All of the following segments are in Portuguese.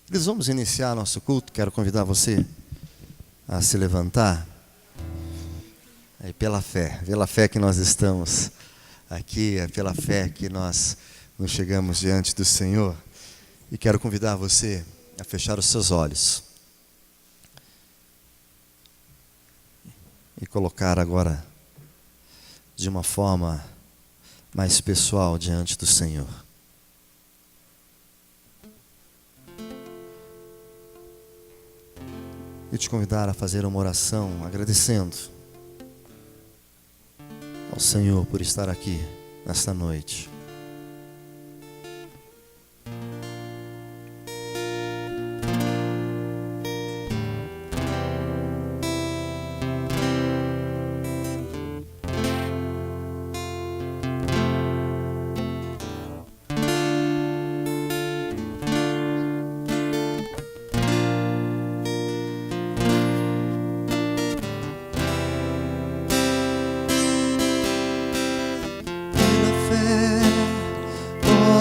Queridos, vamos iniciar nosso culto. Quero convidar você a se levantar. É pela fé que nós estamos aqui, é pela fé que nós nos chegamos diante do Senhor. E quero convidar você a fechar os seus olhos e colocar agora de uma forma mais pessoal diante do Senhor. E te convidar a fazer uma oração agradecendo ao Senhor por estar aqui nesta noite.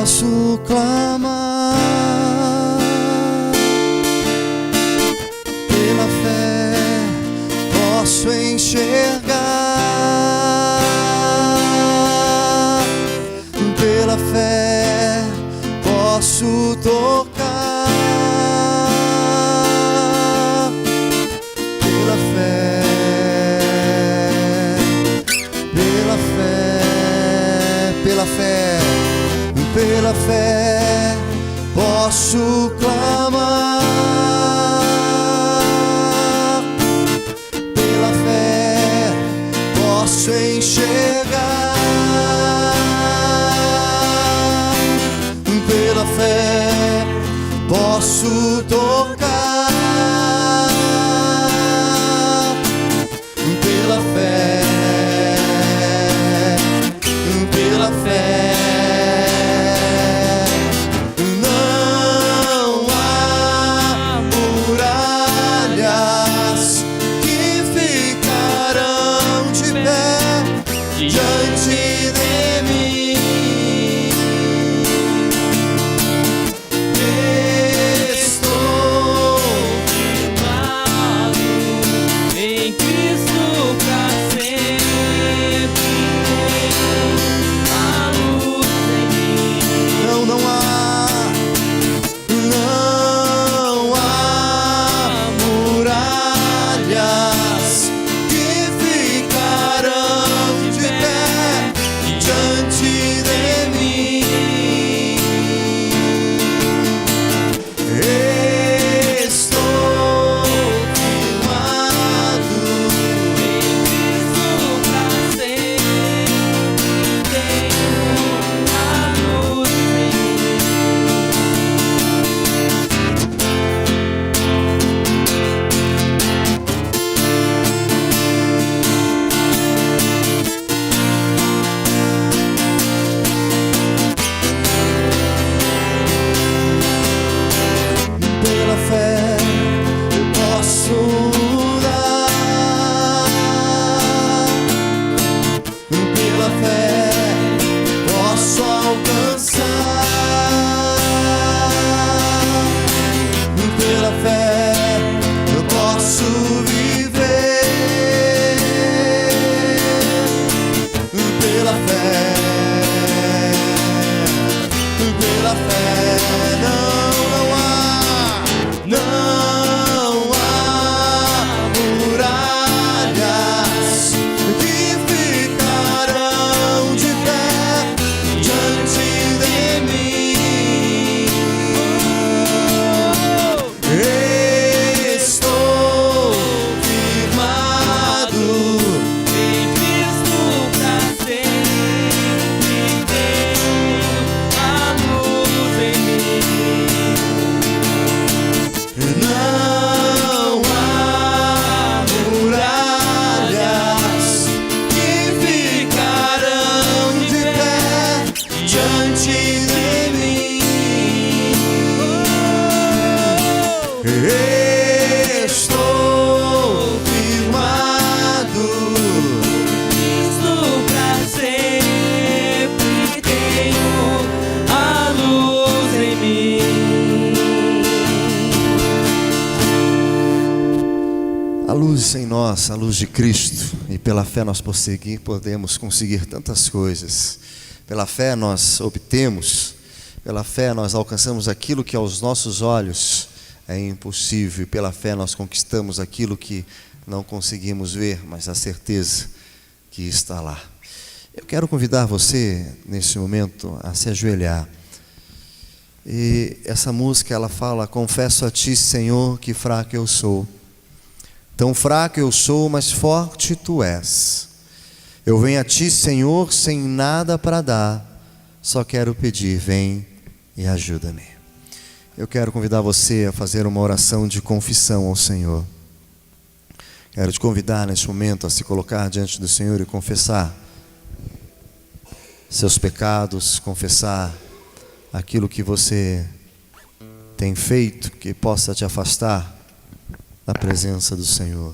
Posso clamar, pela fé posso enxergar, pela fé posso tocar, pela fé, pela fé, pela fé. Pela fé posso clamar, pela fé posso enxergar, pela fé posso tocar, pela fé, pela fé. luz em nós, a luz de Cristo, e pela fé nós podemos conseguir tantas coisas. Pela fé nós obtemos, pela fé nós alcançamos aquilo que aos nossos olhos é impossível, e pela fé nós conquistamos aquilo que não conseguimos ver, mas a certeza que está lá. Eu quero convidar você, nesse momento, a se ajoelhar. E essa música, ela fala: confesso a ti, Senhor, que fraco eu sou. Tão fraco eu sou, mas forte tu és. Eu venho a ti, Senhor, sem nada para dar. Só quero pedir, vem e ajuda-me. Eu quero convidar você a fazer uma oração de confissão ao Senhor. Quero te convidar neste momento a se colocar diante do Senhor e confessar seus pecados, confessar aquilo que você tem feito que possa te afastar da presença do Senhor.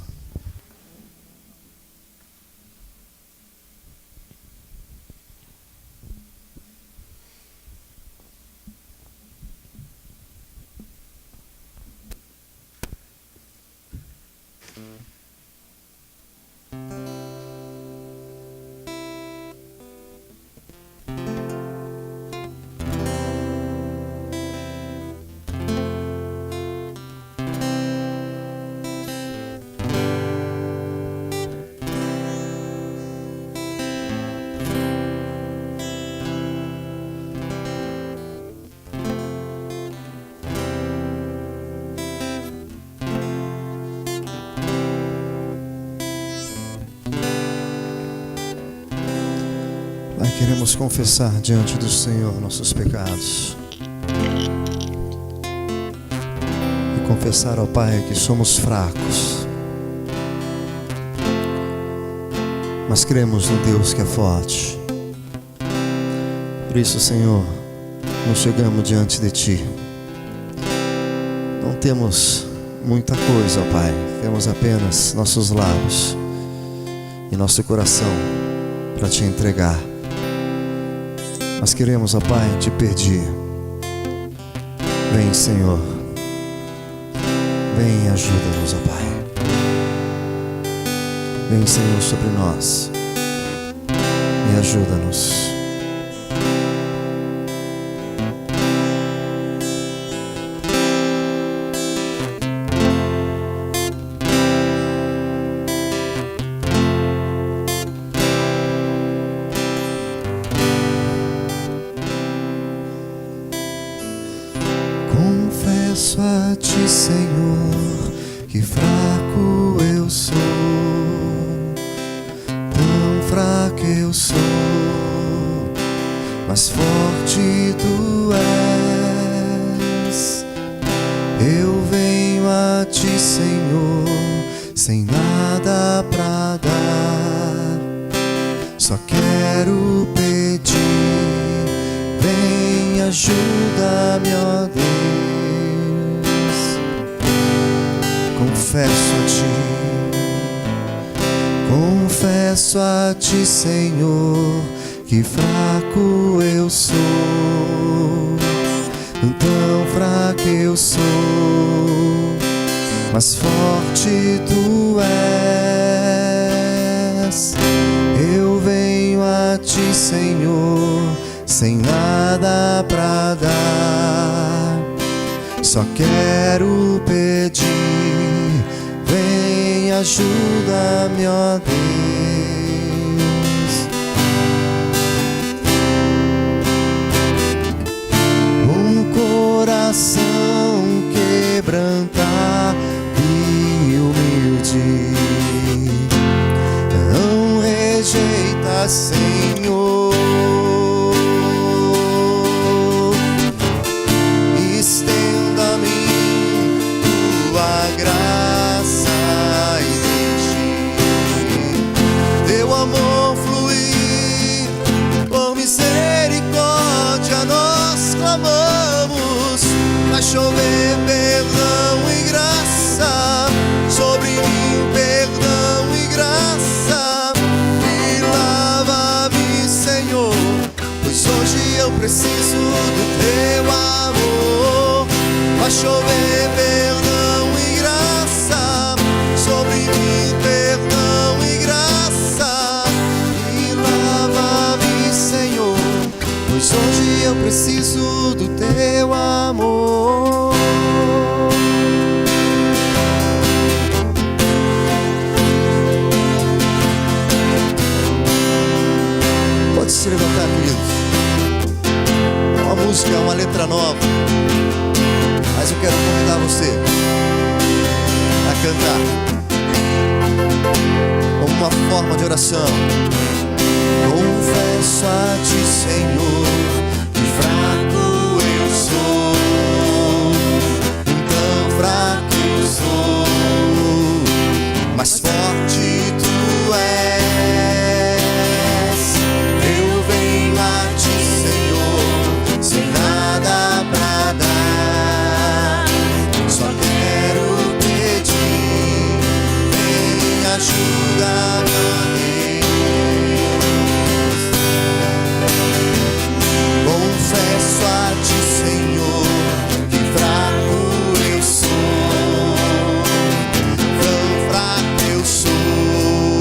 Pai, queremos confessar diante do Senhor nossos pecados e confessar ao Pai que somos fracos, mas cremos no Deus que é forte. Por isso, Senhor, nos chegamos diante de Ti. Não temos muita coisa, ó Pai, temos apenas nossos lábios e nosso coração para Te entregar. Nós queremos, ó Pai, Te pedir. Vem, Senhor. Vem e ajuda-nos, ó Pai. Vem, Senhor, sobre nós e ajuda-nos. Confesso a Ti, Senhor, que fraco eu sou. Tão fraco eu sou, mas forte Tu és. Eu venho a Ti, Senhor, sem nada pra dar. Só quero pedir, vem, ajuda-me, ó Deus. Confesso a Ti, Senhor, que fraco eu sou. Tão fraco eu sou, mas forte Tu és. Eu venho a Ti, Senhor, sem nada pra dar. Só quero pedir, vem, ajuda-me, ó Deus. Um coração quebrantado e humilde não rejeita, Senhor. Estenda a mim Tua graça e deixe Teu amor fluir. Por misericórdia nós clamamos, vai chover perdão e graça sobre mim, perdão e graça. E lava-me, Senhor, pois hoje eu preciso do Teu amor. Vai chover perdão e graça sobre mim, eu preciso do teu amor. Pode se levantar, queridos. É uma música, é uma letra nova, mas eu quero convidar você a cantar como uma forma de oração. Confesso a ti, Senhor, que fraco eu sou, tão fraco eu sou, mas forte tu és. Eu venho a ti, Senhor, sem nada pra dar, só quero pedir, vem ajuda-me, ó Deus. Confesso a ti, Senhor, que fraco eu sou, tão fraco eu sou,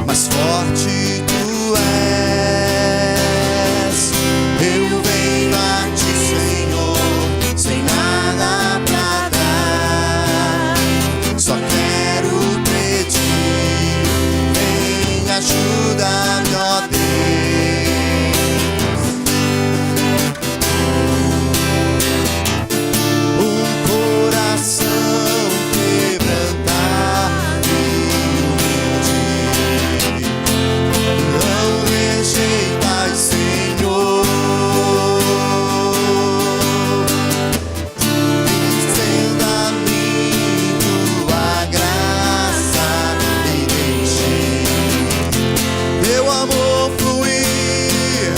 mas forte tu és. Eu venho a ti, Senhor, sem nada pra dar, só quero pedir, vem ajuda-me, ó Deus. Um coração quebrantado e humilde, não rejeitai, Senhor. Estenda a mim tua graça e deixe teu amor fluir.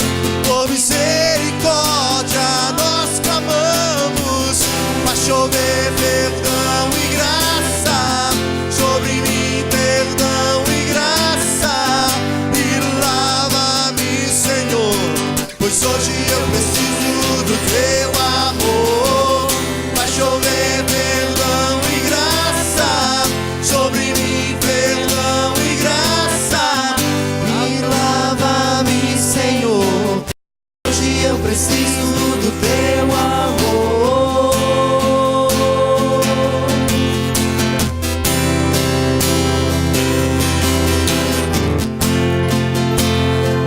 Por misericórdia nós clamamos, faz chover perdão e graça sobre mim, perdão e graça, e lava-me, Senhor, pois hoje eu preciso do teu amor. Faz chover perdão e graça sobre mim, perdão e graça, e lava-me, Senhor, hoje eu preciso do teu amor.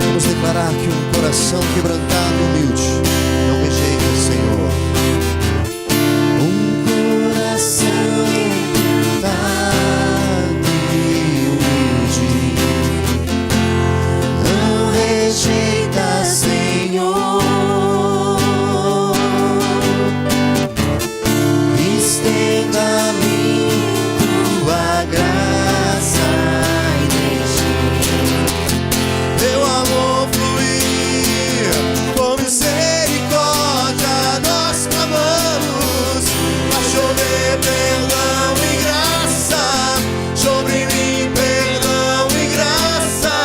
Vamos declarar que um coração quebrantado e humilde não rejeita o Senhor. Um coração quebrantado e humilde não rejeita, Senhor. Estenda a mim tua graça e deixe teu amor fluir. Com misericórdia nós clamamos, faz chover perdão e graça sobre mim, perdão e graça,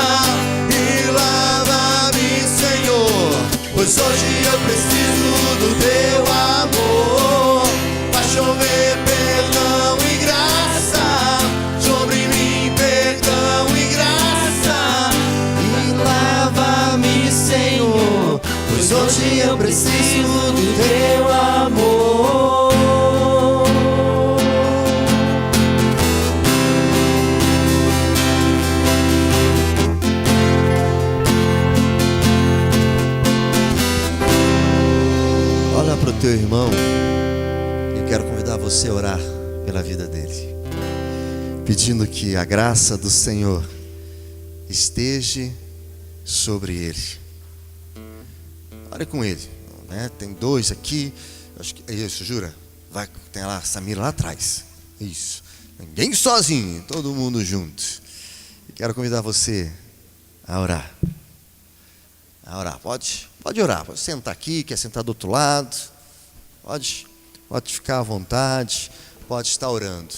e lava-me, Senhor, pois hoje eu preciso do teu amor. Faz chover perdão e graça sobre mim, perdão e graça, e lava-me, Senhor, pois hoje eu preciso do teu amor. Olha para o teu irmão, eu quero convidar você a orar pela vida dele, pedindo que a graça do Senhor esteja sobre ele. Ore com ele, né? Tem dois aqui, acho que é isso, jura? Vai, tem lá a Samira lá atrás. Isso. Ninguém sozinho, todo mundo junto. E quero convidar você a orar. A orar. Pode orar. Pode sentar aqui, quer sentar do outro lado. Pode ficar à vontade. Pode estar orando.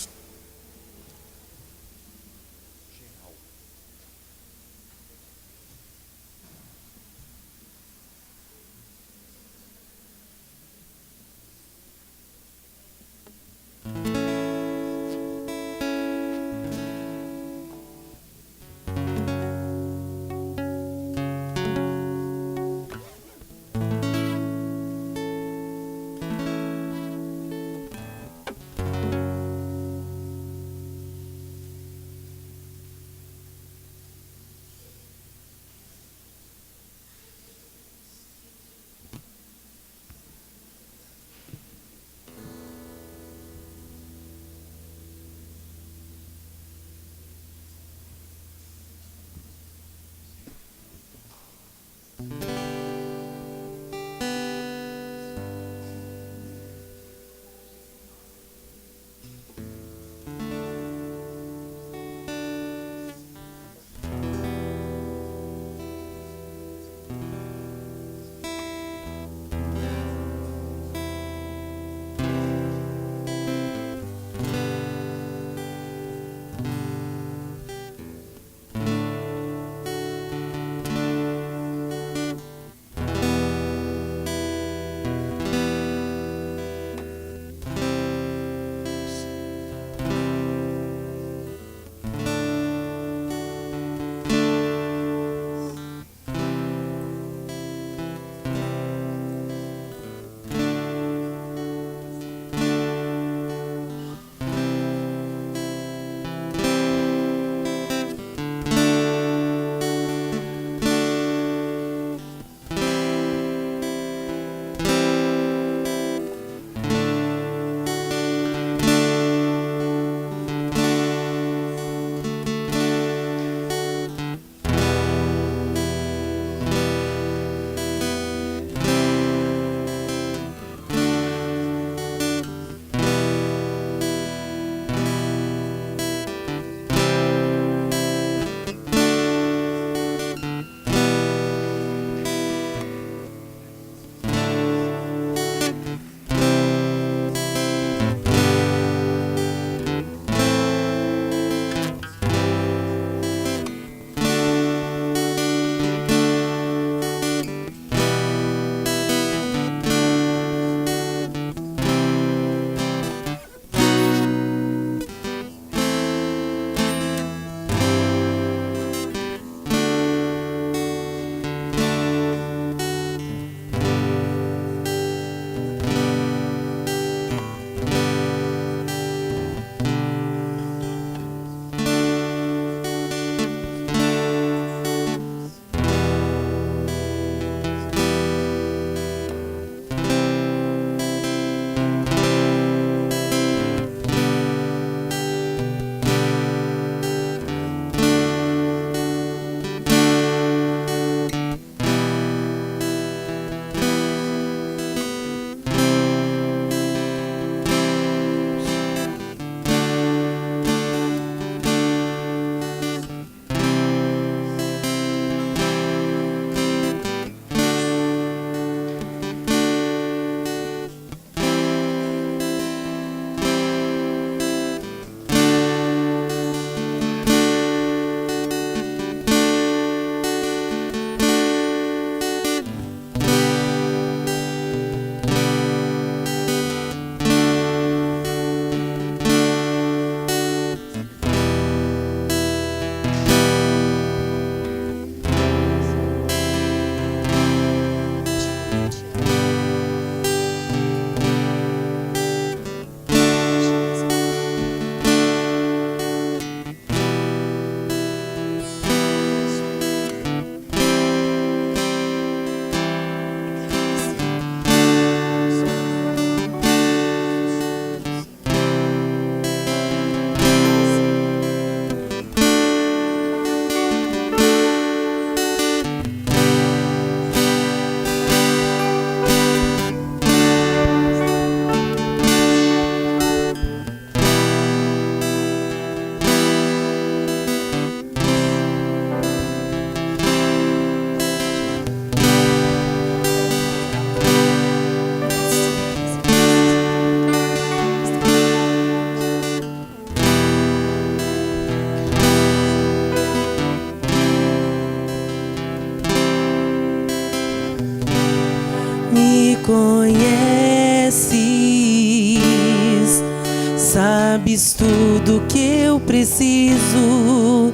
sabes tudo que eu preciso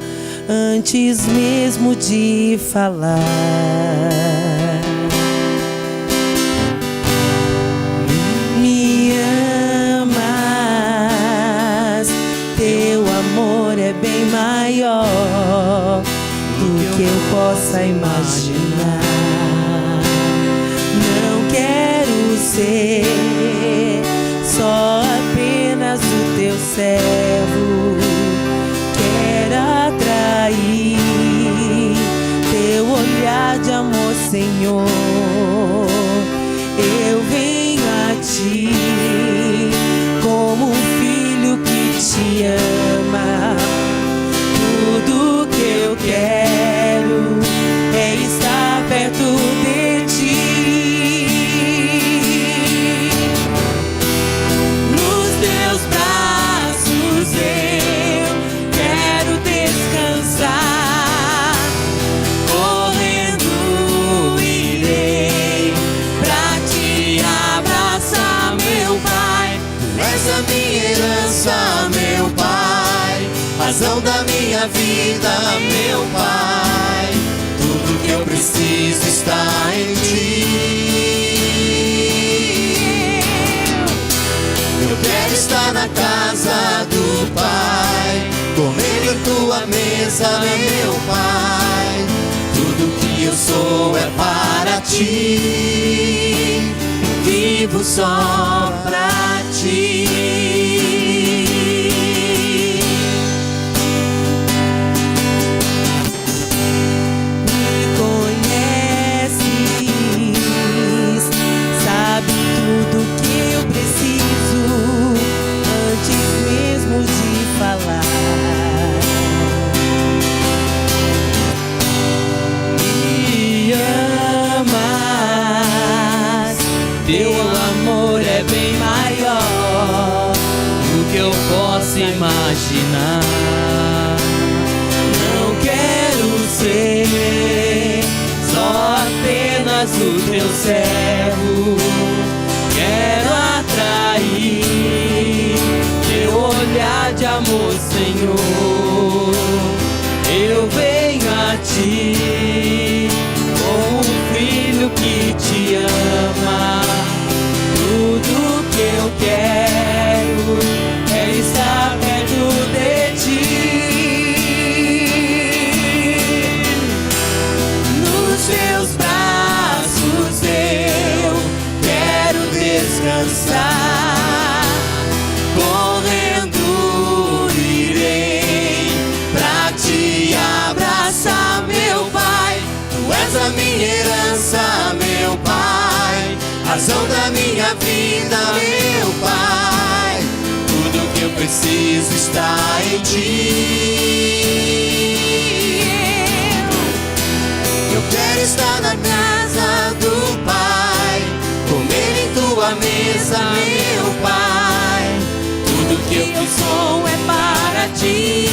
antes mesmo de falar. Me amas, teu amor é bem maior do que eu possa imaginar. Não quero ser só apenas o teu servo, quero atrair teu olhar de amor, Senhor. Eu venho a ti como um filho que te ama. Tudo que eu quero é estar perto de ti. Nos teus braços eu quero descansar. Correndo irei pra te abraçar, meu Pai. Tu és a minha herança, meu Pai, razão da minha vida, meu Pai. Tudo que eu preciso está em ti. Eu quero estar na casa do Pai, comer em tua mesa, meu Pai. Tudo que eu sou é para ti, vivo só pra ti. Teu amor é bem maior do que eu posso imaginar. Não quero ser só apenas o teu servo, quero atrair teu olhar de amor, Senhor. Eu venho a ti como um filho que te ama. Tudo que eu quero é estar perto de ti. Nos teus braços eu quero descansar. Correndo irei pra te abraçar, meu Pai. Tu és a minha herança, meu Pai, razão da minha vida, meu Pai. Tudo que eu preciso está em ti. Eu quero estar na casa do Pai, comer em tua mesa, meu Pai. Tudo que eu sou é para ti.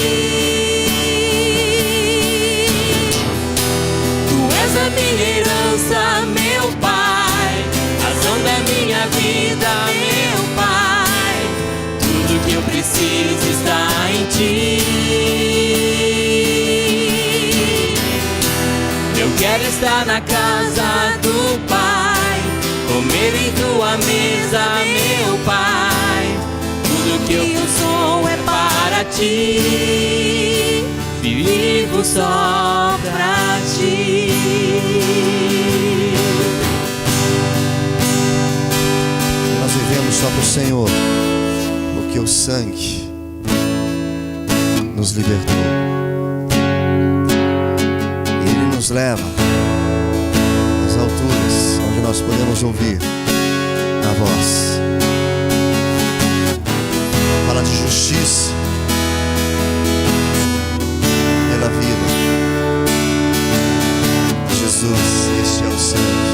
Tu és a minha herança, meu Pai, razão da minha vida, meu Pai. Tudo que eu preciso está em ti. Eu quero estar na casa do Pai, comer em tua mesa, meu Pai. Tudo que eu sou é para ti, vivo só pra ti. Nós vivemos só para o Senhor, porque o sangue nos libertou. Ele nos leva às alturas onde nós podemos ouvir a voz. Fala de justiça pela vida. Jesus, este é o sangue.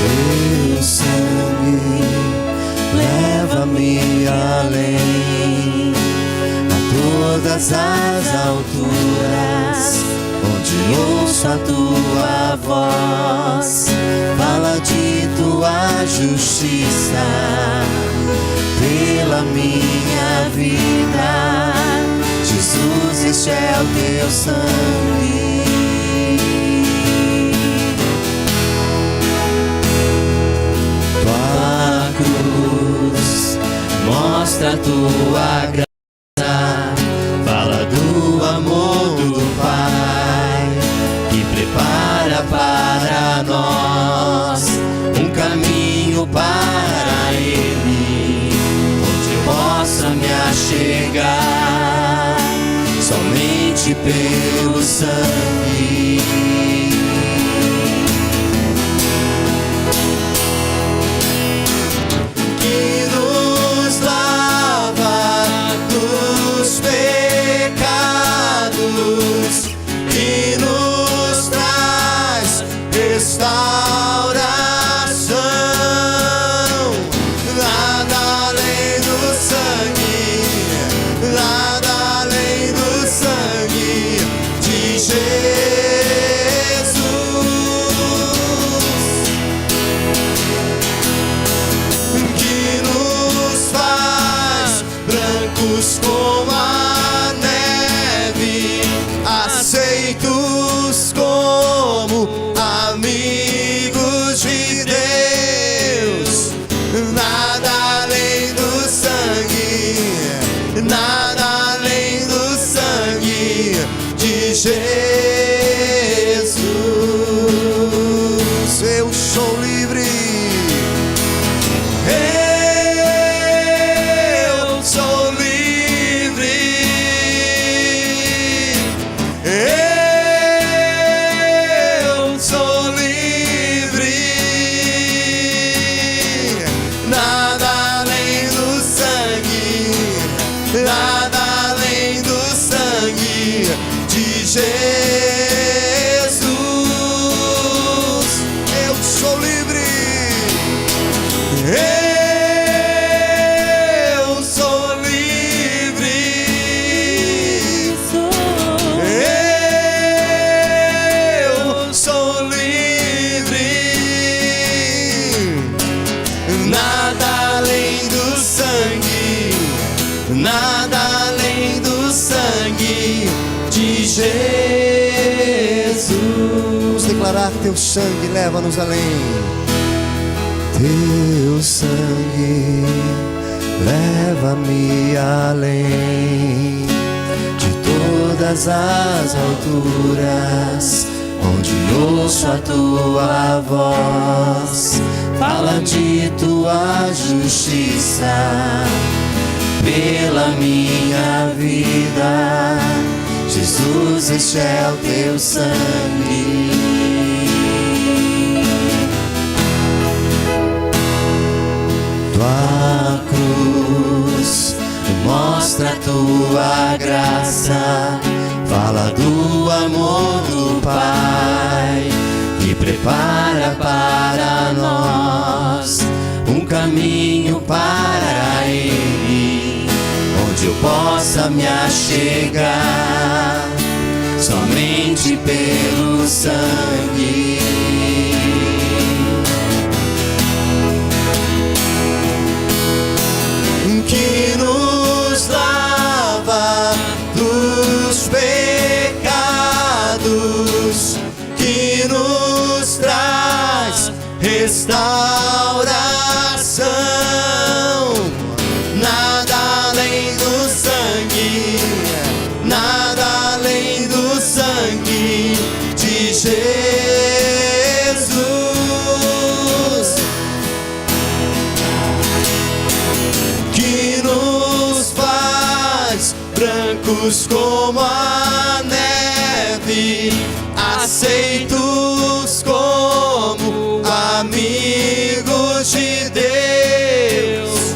Teu sangue leva-me além, a todas as alturas, onde ouço a tua voz. Fala de tua justiça pela minha vida. Jesus, este é o teu sangue. Tua cruz mostra a tua graça, fala do amor do Pai, que prepara para nós um caminho para Ele, onde eu possa me achegar somente pelo sangue. Que nos lava dos pecados, que nos traz restauração. Nada além do sangue, nada além do sangue de Jesus, que nos faz brancos como a neve, aceitos como amigos de Deus. Nada além do sangue, nada além do sangue de Jesus. Eu sou livre. Eu sou livre. Eu sou livre. Nada além do sangue, nada além do sangue de Jesus. Eu sou livre. Eu sou livre. Eu sou livre. Nada além do sangue, nada além do sangue de Jesus. Vamos declarar: teu sangue leva-nos além. Teu sangue leva-me além de todas as alturas, onde ouço a tua voz, fala de tua justiça pela minha vida. Jesus, este é o teu sangue. Tua cruz mostra a tua graça, fala do amor do Pai, que prepara para nós um caminho para Ele, onde eu possa me achegar somente pelo sangue. Que nos lava dos pecados, que nos traz restauração. Nada além do sangue, nada além do sangue de Jesus, que nos faz brancos como a neve, aceitos como amigos de Deus.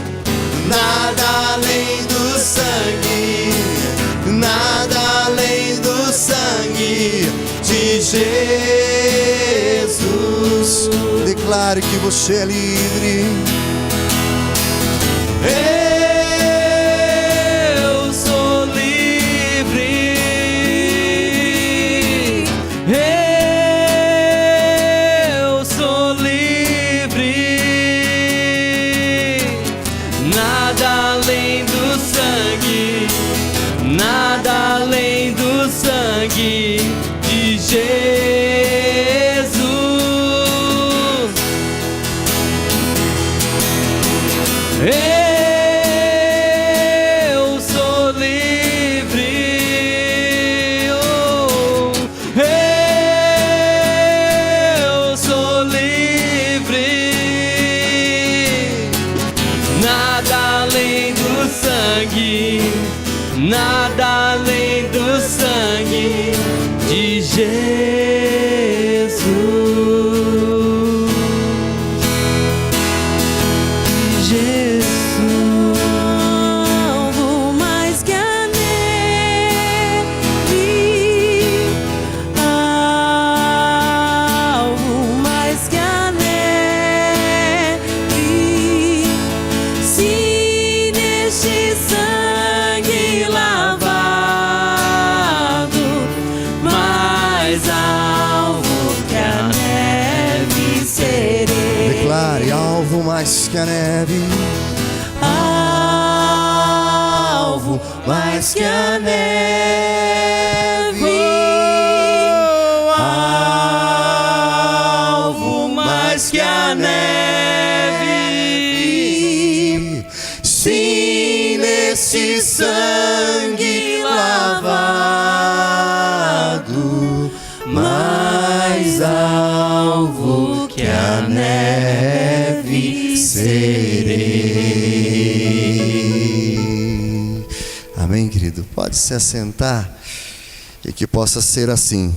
Nada além do sangue, nada além do sangue de Jesus. Declare que você é livre. Eu sou livre. Eu sou livre. nada além do sangue de Jesus. Alvo mais que a neve, alvo mais que a neve, se neste sangue lavado, mais alvo que a neve serei. Declare: alvo mais que a neve, alvo mais que a neve, alvo mais que a neve, sim, nesse sangue lavado, mais alvo que a neve serei. amém, querido? Pode se assentar, e que possa ser assim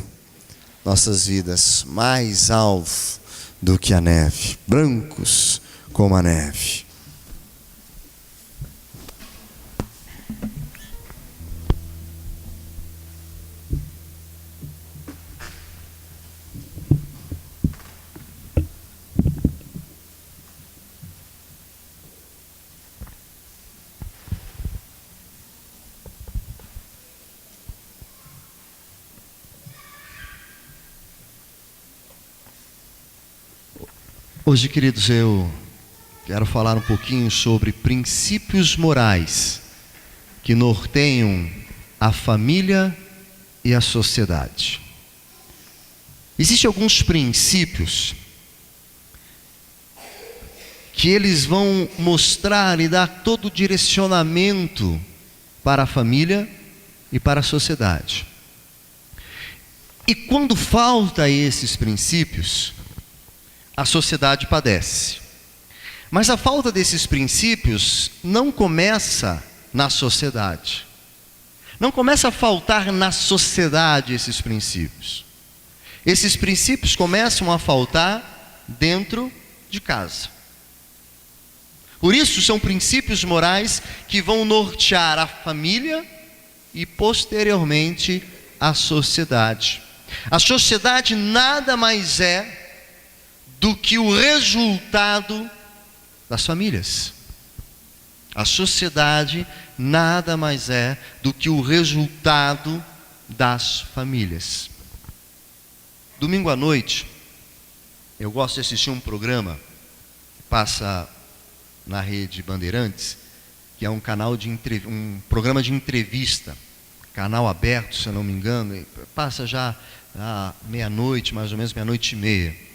nossas vidas, mais alvo do que a neve, brancos como a neve. Hoje, queridos, eu quero falar um pouquinho sobre princípios morais que norteiam a família e a sociedade. Existem alguns princípios que eles vão mostrar e dar todo o direcionamento para a família e para a sociedade. E quando falta esses princípios, a sociedade padece. Mas a falta desses princípios não começa na sociedade. Não começa a faltar na sociedade esses princípios. Esses princípios começam a faltar dentro de casa. Por isso são princípios morais que vão nortear a família e posteriormente a sociedade. A sociedade nada mais é do que o resultado das famílias. A sociedade nada mais é do que o resultado das famílias. Domingo à noite, eu gosto de assistir um programa que passa na Rede Bandeirantes, que é um canal de um programa de entrevista, canal aberto, se eu não me engano, passa já à meia-noite, mais ou menos meia-noite e meia.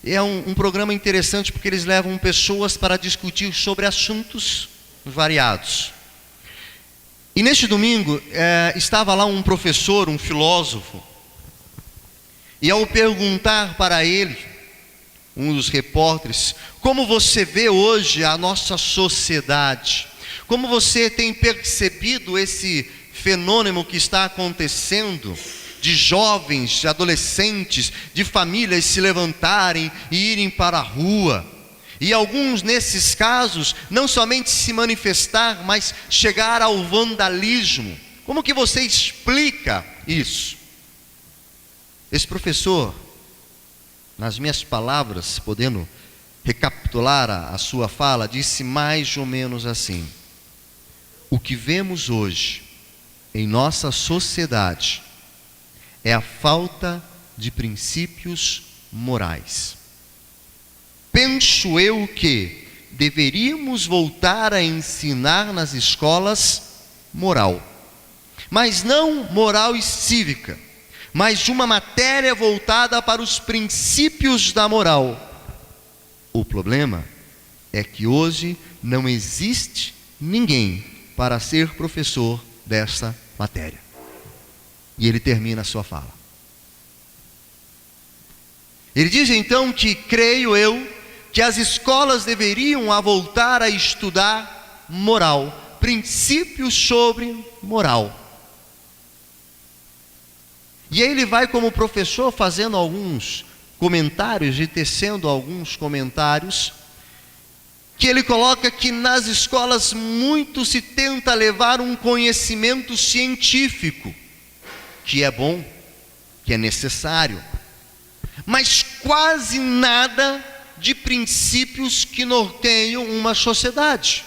É um programa interessante porque eles levam pessoas para discutir sobre assuntos variados. E neste domingo estava lá um professor, um filósofo, e ao perguntar para ele, um dos repórteres, como você vê hoje a nossa sociedade, como você tem percebido esse fenômeno que está acontecendo, de jovens, de adolescentes, de famílias se levantarem e irem para a rua, e alguns nesses casos não somente se manifestar, mas chegar ao vandalismo. Como que você explica isso? Esse professor, nas minhas palavras, podendo recapitular a sua fala, disse mais ou menos assim: o que vemos hoje em nossa sociedade é a falta de princípios morais. Penso eu que deveríamos voltar a ensinar nas escolas moral, mas não moral e cívica, mas uma matéria voltada para os princípios da moral. O problema é que hoje não existe ninguém para ser professor dessa matéria. E ele termina a sua fala. Ele diz então que, creio eu, que as escolas deveriam voltar a estudar moral, princípios sobre moral. E aí ele vai, como professor, fazendo alguns comentários e tecendo alguns comentários, que ele coloca que nas escolas muito se tenta levar um conhecimento científico, que é bom, que é necessário, mas quase nada de princípios que norteiam uma sociedade.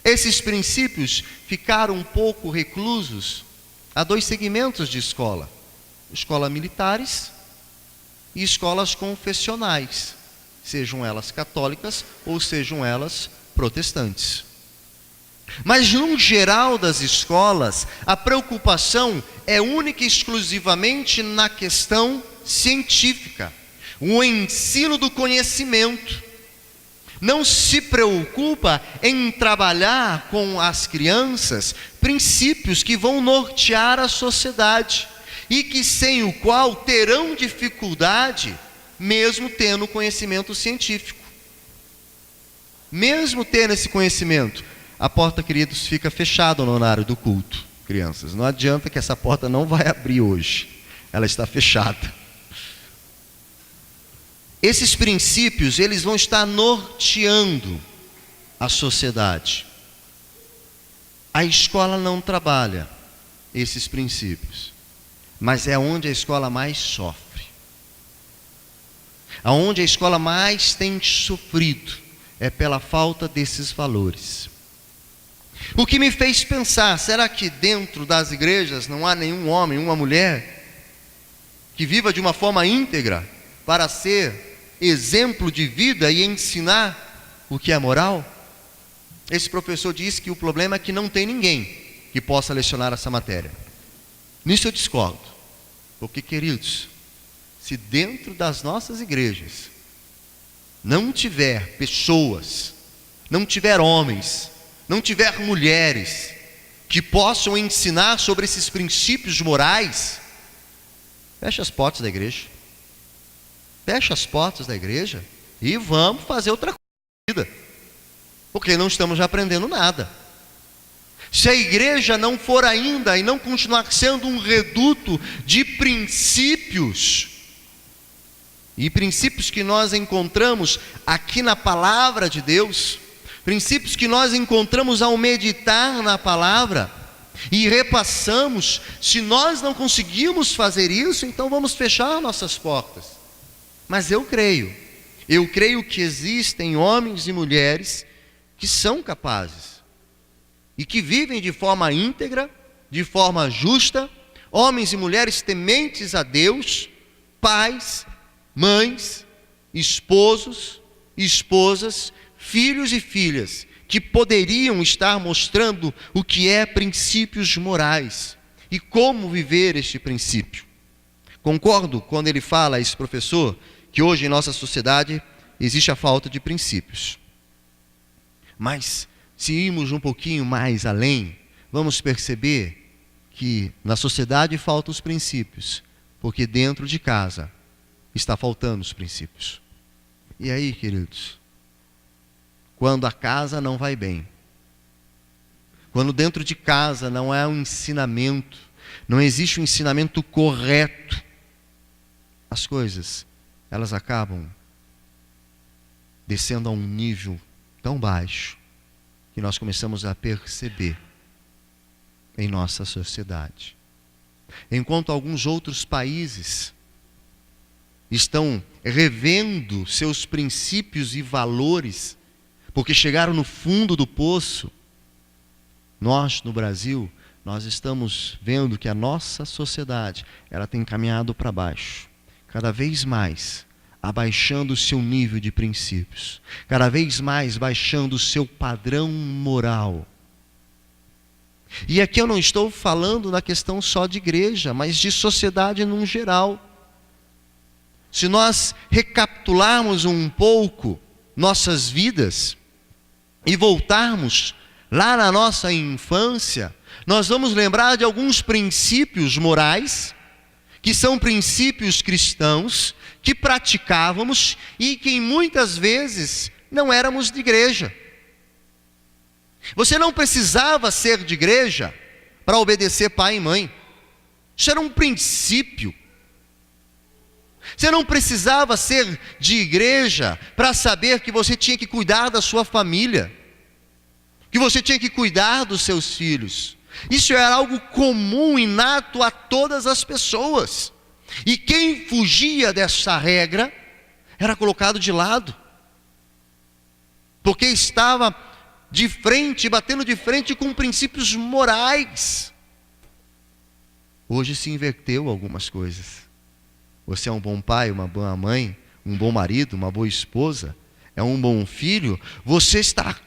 Esses princípios ficaram um pouco reclusos a dois segmentos de escola: escolas militares e escolas confessionais, sejam elas católicas ou sejam elas protestantes. Mas no geral das escolas, a preocupação é única e exclusivamente na questão científica, o ensino do conhecimento. Não se preocupa em trabalhar com as crianças princípios que vão nortear a sociedade e que sem o qual terão dificuldade, mesmo tendo conhecimento científico. Mesmo tendo esse conhecimento, a porta, queridos, fica fechada no horário do culto, crianças. Não adianta que essa porta não vai abrir hoje, ela está fechada. Esses princípios, eles vão estar norteando a sociedade. A escola não trabalha esses princípios, mas é onde a escola mais sofre. Aonde a escola mais tem sofrido é pela falta desses valores. O que me fez pensar, será que dentro das igrejas não há nenhum homem, uma mulher que viva de uma forma íntegra para ser exemplo de vida e ensinar o que é moral? Esse professor disse que o problema é que não tem ninguém que possa lecionar essa matéria. Nisso eu discordo, porque, queridos, se dentro das nossas igrejas não tiver pessoas, não tiver homens, não tiver mulheres que possam ensinar sobre esses princípios morais, fecha as portas da igreja. Fecha as portas da igreja e vamos fazer outra coisa, porque não estamos aprendendo nada. Se a igreja não for ainda e não continuar sendo um reduto de princípios, e princípios que nós encontramos aqui na palavra de Deus, princípios que nós encontramos ao meditar na palavra e repassamos, se nós não conseguimos fazer isso, então vamos fechar nossas portas. Mas eu creio que existem homens e mulheres que são capazes e que vivem de forma íntegra, de forma justa, homens e mulheres tementes a Deus, pais, mães, esposos, esposas, filhos e filhas, que poderiam estar mostrando o que é princípios morais e como viver este princípio. Concordo quando ele fala, esse professor, que hoje em nossa sociedade existe a falta de princípios. Mas se irmos um pouquinho mais além, vamos perceber que na sociedade faltam os princípios, porque dentro de casa está faltando os princípios. E aí, queridos, quando a casa não vai bem, quando dentro de casa não é um ensinamento, não existe um ensinamento correto, as coisas, elas acabam descendo a um nível tão baixo que nós começamos a perceber em nossa sociedade. Enquanto alguns outros países estão revendo seus princípios e valores, porque chegaram no fundo do poço, nós no Brasil, nós estamos vendo que a nossa sociedade, ela tem caminhado para baixo, cada vez mais abaixando o seu nível de princípios, cada vez mais baixando o seu padrão moral. E aqui eu não estou falando na questão só de igreja, mas de sociedade num geral. Se nós recapitularmos um pouco nossas vidas e voltarmos lá na nossa infância, nós vamos lembrar de alguns princípios morais, que são princípios cristãos, que praticávamos e que muitas vezes não éramos de igreja. Você não precisava ser de igreja para obedecer pai e mãe. Isso era um princípio. Você não precisava ser de igreja para saber que você tinha que cuidar da sua família, que você tinha que cuidar dos seus filhos. Isso era algo comum, inato a todas as pessoas. E quem fugia dessa regra era colocado de lado, porque estava de frente, batendo de frente com princípios morais. Hoje se inverteu algumas coisas. Você é um bom pai, uma boa mãe, um bom marido, uma boa esposa, é um bom filho, você está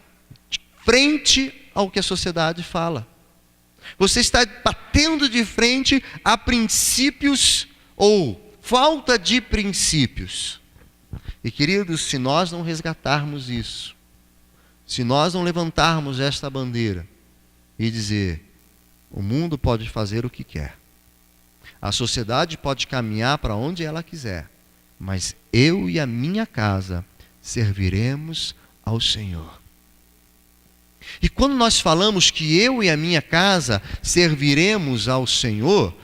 de frente ao que a sociedade fala. Você está batendo de frente a princípios ou falta de princípios. E queridos, se nós não resgatarmos isso, se nós não levantarmos esta bandeira e dizer, o mundo pode fazer o que quer, a sociedade pode caminhar para onde ela quiser, mas eu e a minha casa serviremos ao Senhor. E quando nós falamos que eu e a minha casa serviremos ao Senhor,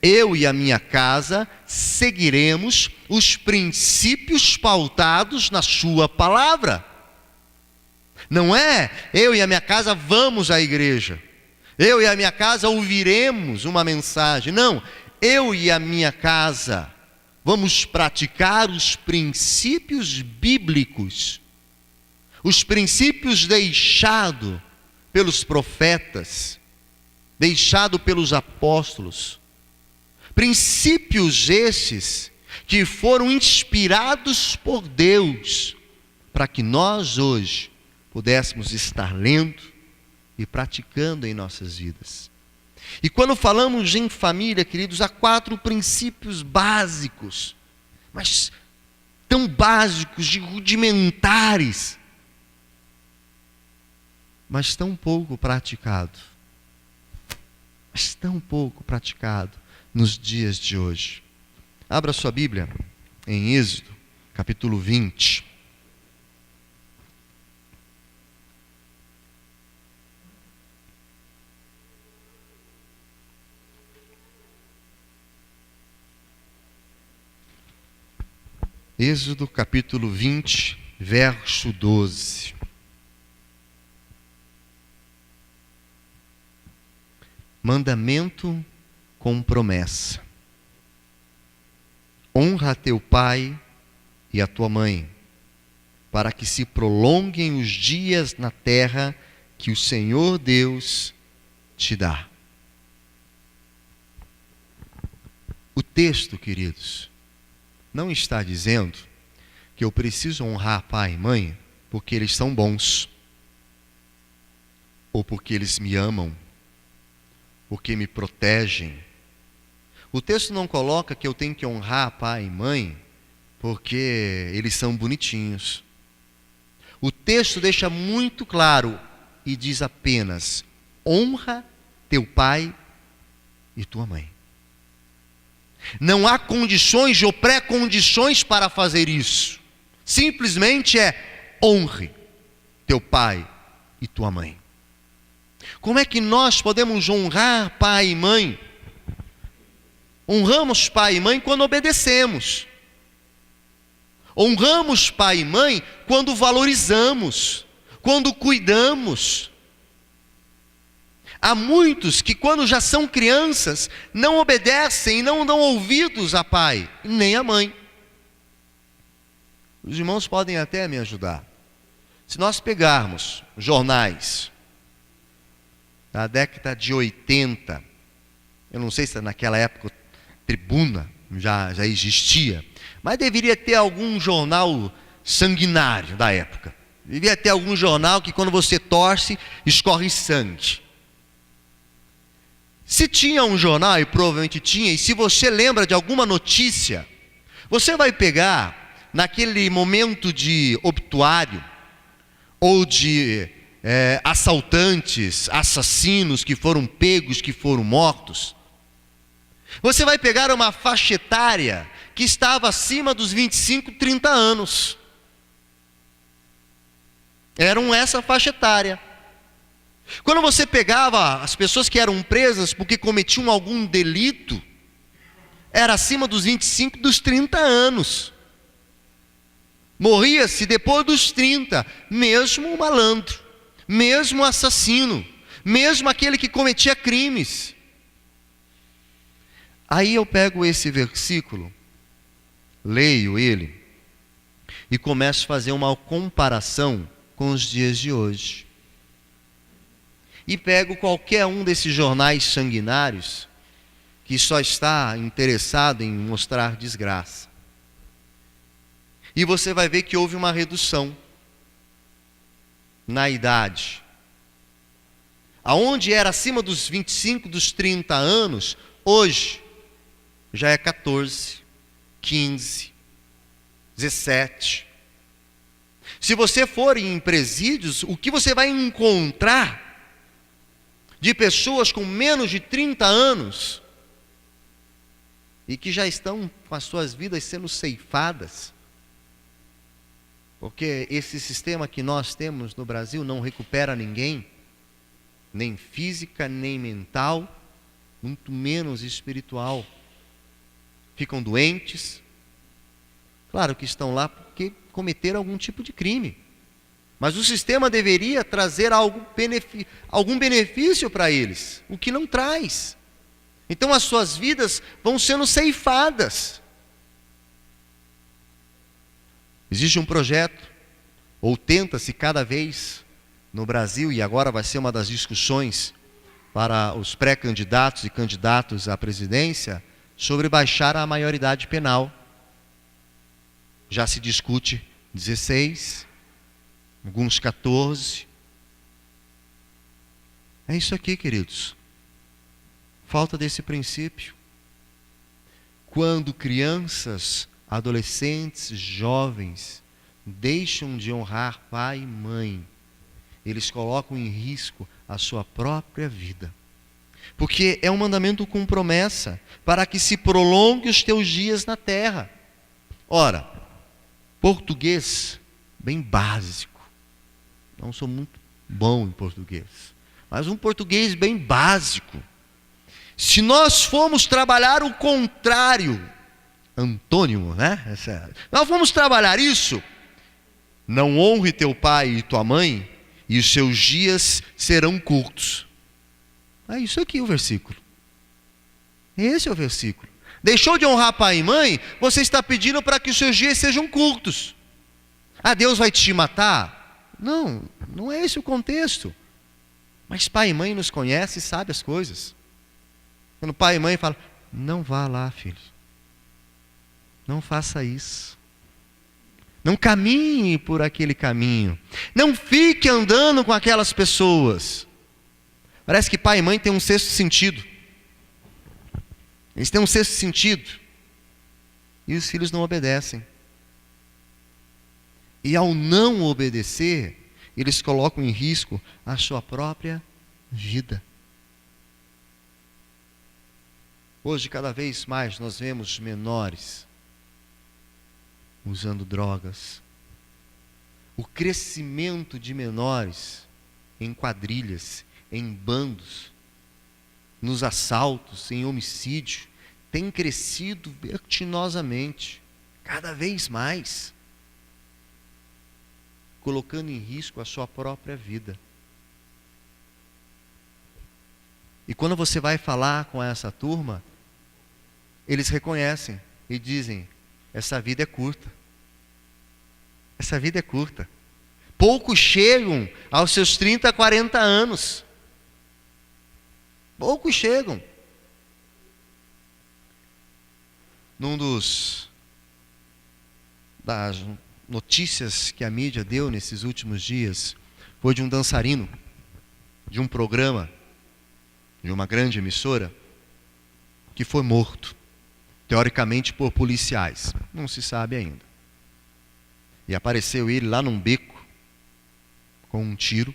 eu e a minha casa seguiremos os princípios pautados na sua palavra. Não é eu e a minha casa vamos à igreja, eu e a minha casa ouviremos uma mensagem. Não, eu e a minha casa vamos praticar os princípios bíblicos, os princípios deixados pelos profetas, deixados pelos apóstolos. Princípios esses que foram inspirados por Deus para que nós hoje pudéssemos estar lendo e praticando em nossas vidas. E quando falamos em família, queridos, há 4 princípios básicos, mas tão básicos, de rudimentares, mas tão pouco praticado. Mas tão pouco praticado nos dias de hoje. Abra sua Bíblia em Êxodo, capítulo 20. Êxodo capítulo 20, verso 12. Mandamento com promessa. Honra a teu pai e a tua mãe, para que se prolonguem os dias na terra que o Senhor Deus te dá. O texto, queridos, não está dizendo que eu preciso honrar pai e mãe porque eles são bons, ou porque eles me amam, porque me protegem. O texto não coloca que eu tenho que honrar pai e mãe porque eles são bonitinhos. O texto deixa muito claro e diz apenas: honra teu pai e tua mãe. Não há condições ou pré-condições para fazer isso. Simplesmente honre teu pai e tua mãe. Como é que nós podemos honrar pai e mãe? Honramos pai e mãe quando obedecemos. Honramos pai e mãe quando valorizamos, quando cuidamos. Há muitos que quando já são crianças não obedecem e não dão ouvidos a pai, nem a mãe. Os irmãos podem até me ajudar. Se nós pegarmos jornais da década de 80, eu não sei se naquela época Tribuna já existia, mas deveria ter algum jornal sanguinário da época. Deveria ter algum jornal que quando você torce, escorre sangue. Se tinha um jornal, e provavelmente tinha, e se você lembra de alguma notícia, você vai pegar naquele momento de obituário, ou de assaltantes, assassinos que foram pegos, que foram mortos. Você vai pegar uma faixa etária que estava acima dos 25, 30 anos. Eram essa faixa etária. Quando você pegava as pessoas que eram presas porque cometiam algum delito, era acima dos 25, dos 30 anos. Morria-se depois dos 30, mesmo o malandro, mesmo o assassino, mesmo aquele que cometia crimes. Aí eu pego esse versículo, leio ele e começo a fazer uma comparação com os dias de hoje. E pego qualquer um desses jornais sanguinários que só está interessado em mostrar desgraça. E você vai ver que houve uma redução na idade. Aonde era acima dos 25, dos 30 anos, hoje já é 14, 15, 17. Se você for em presídios, o que você vai encontrar de pessoas com menos de 30 anos e que já estão com as suas vidas sendo ceifadas, porque esse sistema que nós temos no Brasil não recupera ninguém, nem física, nem mental, muito menos espiritual. Ficam doentes, claro que estão lá porque cometeram algum tipo de crime, mas o sistema deveria trazer algum benefício para eles, o que não traz. Então as suas vidas vão sendo ceifadas. Existe um projeto, ou tenta-se cada vez no Brasil, e agora vai ser uma das discussões para os pré-candidatos e candidatos à presidência, sobre baixar a maioridade penal. Já se discute 16, alguns 14. É isso aqui, queridos. Falta desse princípio. Quando crianças, adolescentes, jovens deixam de honrar pai e mãe, eles colocam em risco a sua própria vida. Porque é um mandamento com promessa, para que se prolongue os teus dias na terra. Ora, português bem básico. Não sou muito bom em português, mas um português bem básico. Se nós formos trabalhar o contrário, antônimo, né? Nós vamos trabalhar isso. Não honre teu pai e tua mãe, e os seus dias serão curtos. É isso aqui o versículo. Esse é o versículo. Deixou de honrar pai e mãe, você está pedindo para que os seus dias sejam curtos. Ah, Deus vai te matar? Não, não é esse o contexto. Mas pai e mãe nos conhecem e sabem as coisas. Quando pai e mãe falam, não vá lá, filho. Não faça isso. Não caminhe por aquele caminho. Não fique andando com aquelas pessoas. Parece que pai e mãe têm um sexto sentido. Eles têm um sexto sentido. E os filhos não obedecem. E ao não obedecer, eles colocam em risco a sua própria vida. Hoje, cada vez mais, nós vemos menores usando drogas. O crescimento de menores em quadrilhas, em bandos, nos assaltos, em homicídio, tem crescido vertiginosamente, cada vez mais, colocando em risco a sua própria vida. E quando você vai falar com essa turma, eles reconhecem e dizem, essa vida é curta. Essa vida é curta. Poucos chegam aos seus 30, 40 anos. Poucos chegam. Das notícias que a mídia deu nesses últimos dias, foi de um dançarino, de um programa, de uma grande emissora, que foi morto, teoricamente por policiais. Não se sabe ainda. E apareceu ele lá num beco, com um tiro.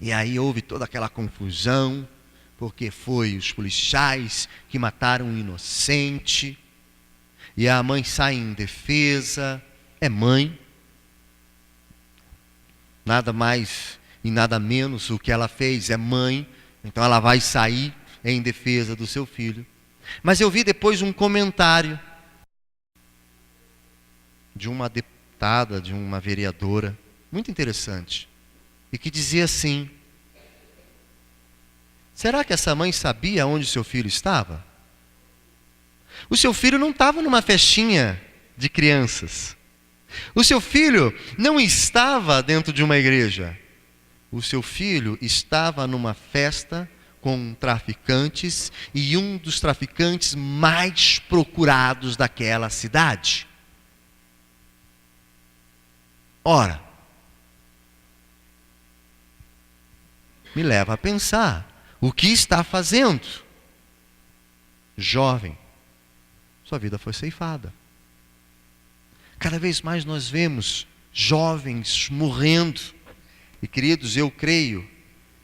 E aí houve toda aquela confusão, porque foi os policiais que mataram um inocente. E a mãe sai em defesa. É mãe. Nada mais e nada menos o que ela fez, é mãe, então ela vai sair em defesa do seu filho. Mas eu vi depois um comentário de uma deputada, de uma vereadora, muito interessante, e que dizia assim: será que essa mãe sabia onde seu filho estava? O seu filho não estava numa festinha de crianças. O seu filho não estava dentro de uma igreja. O seu filho estava numa festa com traficantes e um dos traficantes mais procurados daquela cidade. Ora, me leva a pensar, o que está fazendo? Jovem, sua vida foi ceifada. Cada vez mais nós vemos jovens morrendo. E queridos, eu creio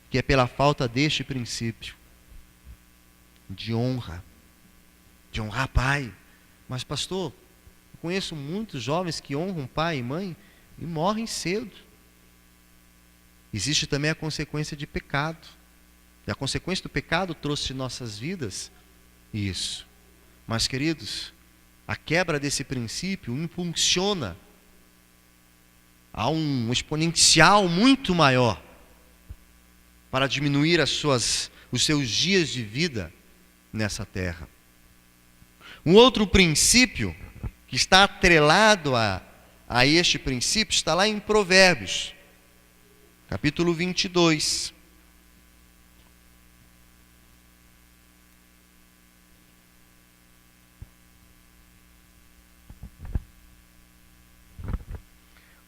que é pela falta deste princípio de honrar pai. Mas pastor, eu conheço muitos jovens que honram pai e mãe e morrem cedo. Existe também a consequência de pecado. E a consequência do pecado trouxe em nossas vidas isso. Mas queridos, a quebra desse princípio impulsiona a um exponencial muito maior para diminuir os seus dias de vida nessa terra. Um outro princípio que está atrelado a este princípio está lá em Provérbios, capítulo 22.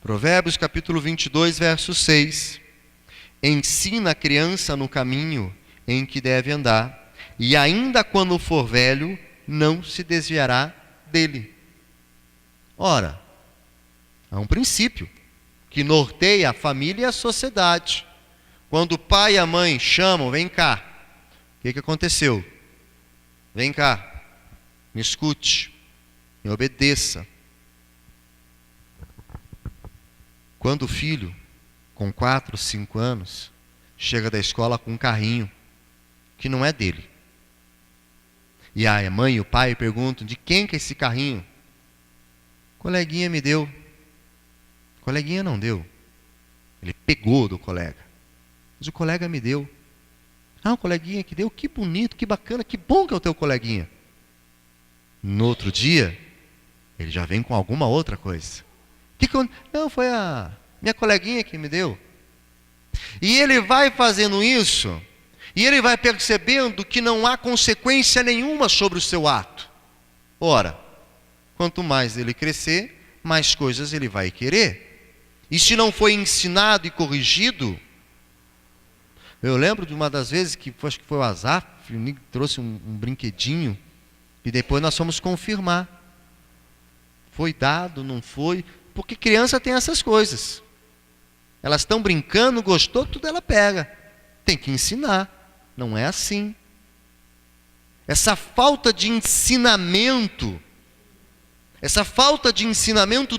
Provérbios capítulo 22, verso 6. Ensina a criança no caminho em que deve andar, e ainda quando for velho, não se desviará dele. Ora, há um princípio que norteia a família e a sociedade. Quando o pai e a mãe chamam, vem cá, o que aconteceu? Vem cá, me escute, me obedeça. Quando o filho, com 4, 5 anos, chega da escola com um carrinho que não é dele, e a mãe e o pai perguntam: de quem que é esse carrinho? Coleguinha me deu. Coleguinha não deu, ele pegou do colega, mas o colega me deu. Ah, o coleguinha que deu, que bonito, que bacana, que bom que é o teu coleguinha. No outro dia, ele já vem com alguma outra coisa. Não, foi a minha coleguinha que me deu. E ele vai fazendo isso, e ele vai percebendo que não há consequência nenhuma sobre o seu ato. Ora, quanto mais ele crescer, mais coisas ele vai querer. E se não foi ensinado e corrigido, eu lembro de uma das vezes que acho que foi o Azaf, trouxe um brinquedinho, e depois nós fomos confirmar. Foi dado, não foi? Porque criança tem essas coisas. Elas estão brincando, gostou, tudo ela pega. Tem que ensinar. Não é assim. Essa falta de ensinamento,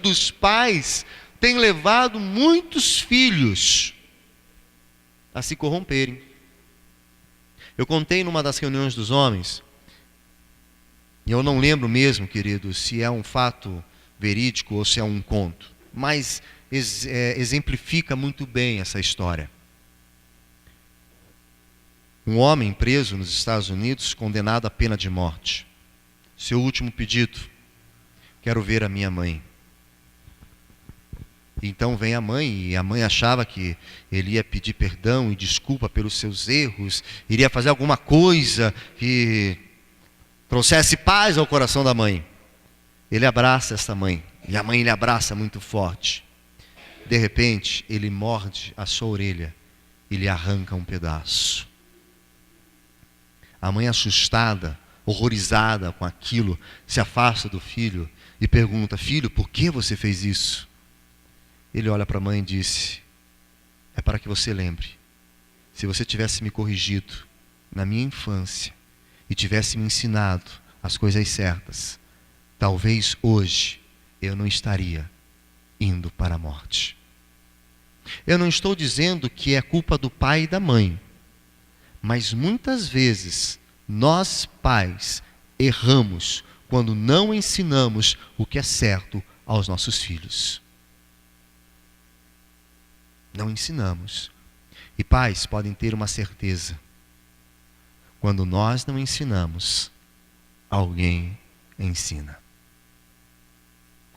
dos pais tem levado muitos filhos a se corromperem. Eu contei numa das reuniões dos homens, e eu não lembro mesmo, querido, se é um fato verídico ou se é um conto, mas exemplifica muito bem essa história. Um homem preso nos Estados Unidos, condenado à pena de morte. Seu último pedido: quero ver a minha mãe. Então vem a mãe, e a mãe achava que ele ia pedir perdão e desculpa pelos seus erros, iria fazer alguma coisa que trouxesse paz ao coração da mãe. Ele abraça essa mãe, e a mãe lhe abraça muito forte. De repente, ele morde a sua orelha e lhe arranca um pedaço. A mãe, assustada, horrorizada com aquilo, se afasta do filho e pergunta: filho, por que você fez isso? Ele olha para a mãe e disse: é para que você lembre, se você tivesse me corrigido na minha infância e tivesse me ensinado as coisas certas, talvez hoje eu não estaria indo para a morte. Eu não estou dizendo que é culpa do pai e da mãe, mas muitas vezes nós pais erramos quando não ensinamos o que é certo aos nossos filhos. Não ensinamos. E pais podem ter uma certeza: quando nós não ensinamos, alguém ensina.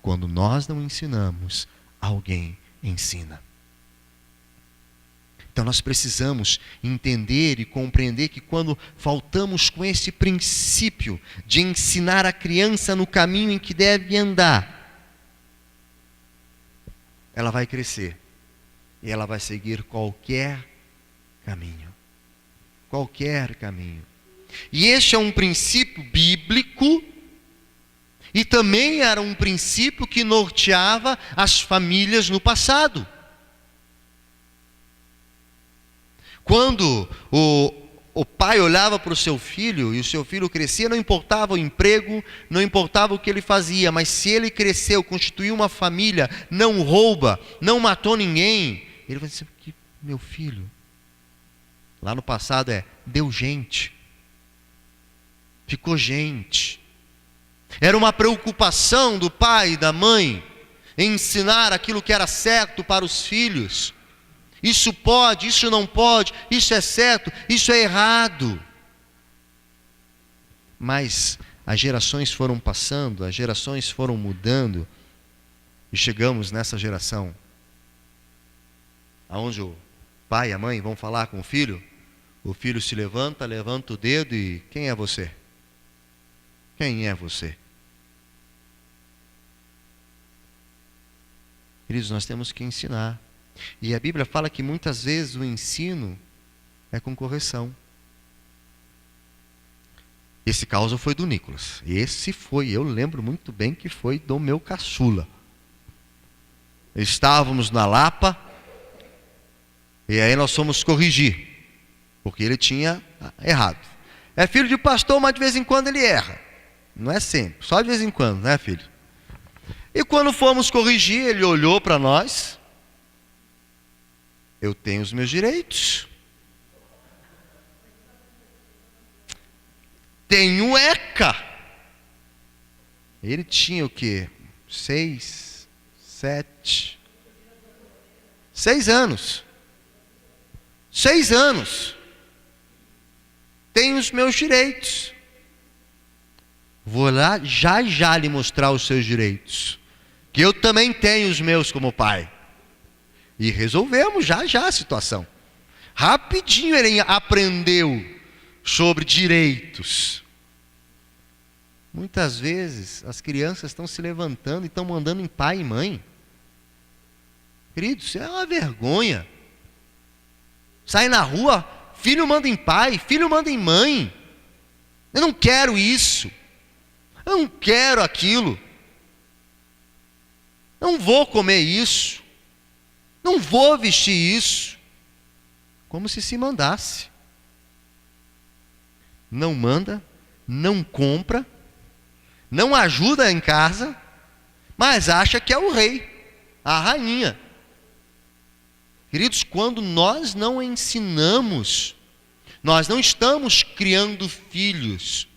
Quando nós não ensinamos, alguém ensina. Então nós precisamos entender e compreender que quando faltamos com esse princípio de ensinar a criança no caminho em que deve andar, ela vai crescer e ela vai seguir qualquer caminho. Qualquer caminho. E este é um princípio bíblico e também era um princípio que norteava as famílias no passado. Quando o pai olhava para o seu filho e o seu filho crescia, não importava o emprego, não importava o que ele fazia, mas se ele cresceu, constituiu uma família, não rouba, não matou ninguém, ele vai dizer: que meu filho, lá no passado deu gente, ficou gente. Era uma preocupação do pai e da mãe em ensinar aquilo que era certo para os filhos. Isso pode, isso não pode, isso é certo, isso é errado. Mas as gerações foram passando, as gerações foram mudando, e chegamos nessa geração, onde o pai e a mãe vão falar com o filho se levanta o dedo e: quem é você? Quem é você? Queridos, nós temos que ensinar. E a Bíblia fala que muitas vezes o ensino é com correção. Esse caso foi do Nicolas. Eu lembro muito bem que foi do meu caçula. Estávamos na Lapa, e aí nós fomos corrigir, porque ele tinha errado. É filho de pastor, mas de vez em quando ele erra. Não é sempre, só de vez em quando, né, filho? E quando fomos corrigir, ele olhou para nós: eu tenho os meus direitos. Tenho ECA. Ele tinha o quê? 6 anos. 6 anos. Tenho os meus direitos. Vou lá já lhe mostrar os seus direitos, que eu também tenho os meus como pai. E resolvemos já a situação. Rapidinho ele aprendeu sobre direitos. Muitas vezes as crianças estão se levantando e estão mandando em pai e mãe. Queridos, isso é uma vergonha. Sai na rua, filho manda em pai, filho manda em mãe. Eu não quero isso. Eu não quero aquilo. Não vou comer isso. Não vou vestir isso. Como se mandasse. Não manda, não compra, não ajuda em casa, mas acha que é o rei, a rainha. Queridos, quando nós não ensinamos, nós não estamos criando filhos,